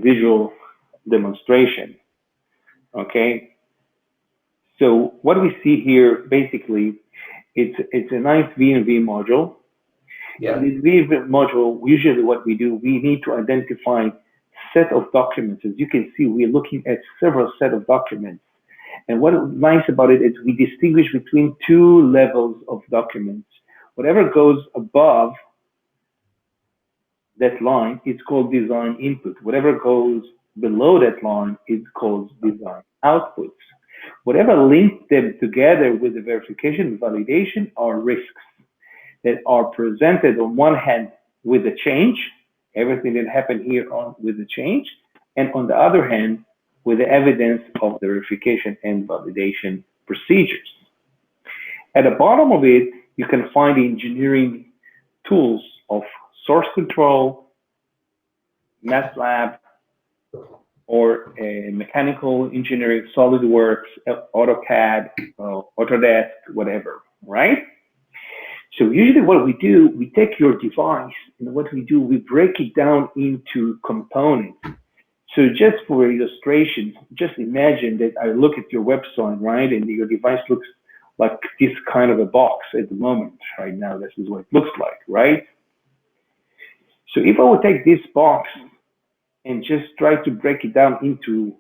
visual demonstration. Okay, so what we see here basically, it's a nice V&V module. Yeah. In this V&V module, usually what we do, we need to identify set of documents. As you can see, we're looking at several set of documents. And what is nice about it is we distinguish between two levels of documents. Whatever goes above that line is called design input. Whatever goes below that line is called design outputs. Whatever links them together with the verification and validation are risks that are presented on one hand with the change, everything that happened here on with the change, and on the other hand, with the evidence of the verification and validation procedures. At the bottom of it, you can find the engineering tools of source control, MATLAB, or mechanical engineering, SolidWorks, AutoCAD, Autodesk, whatever, right? So usually what we do, we take your device, and what we do, we break it down into components. So just for illustration, just imagine that I look at your website, right, and your device looks like this kind of a box at the moment, right now. This is what it looks like, right? So if I would take this box and just try to break it down into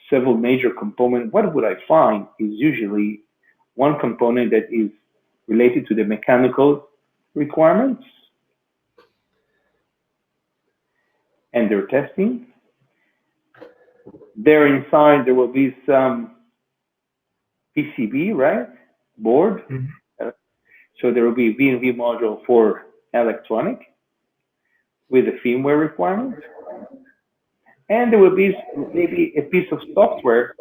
several major components, what would I find is usually one component that is related to the mechanical requirements and their testing. There inside, there will be some PCB, right? Board. Mm-hmm. So there will be a V&V module for electronic with a firmware requirement. And there will be maybe a piece of software.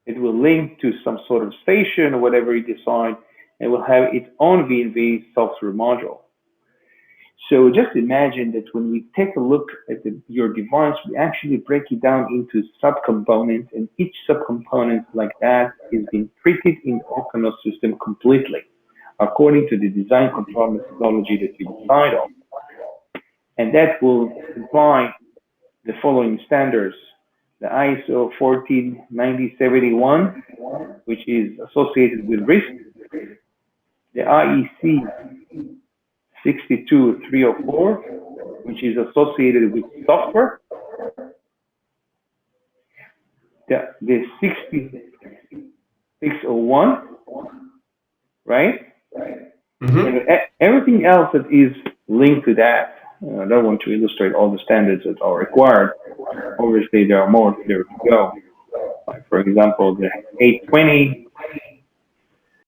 It will link to some sort of station or whatever you decide, and will have its own V&V software module. So just imagine that when we take a look at your device, we actually break it down into subcomponents, and each subcomponent like that is being treated in the Orcanos system completely, according to the design control methodology that we decide on. And that will imply the following standards: the ISO 14971, which is associated with risk, the IEC 62304, which is associated with software, the 6601, right? Mm-hmm. And everything else that is linked to that. I don't want to illustrate all the standards that are required. Obviously, there are more there to go. Like, for example, the 820,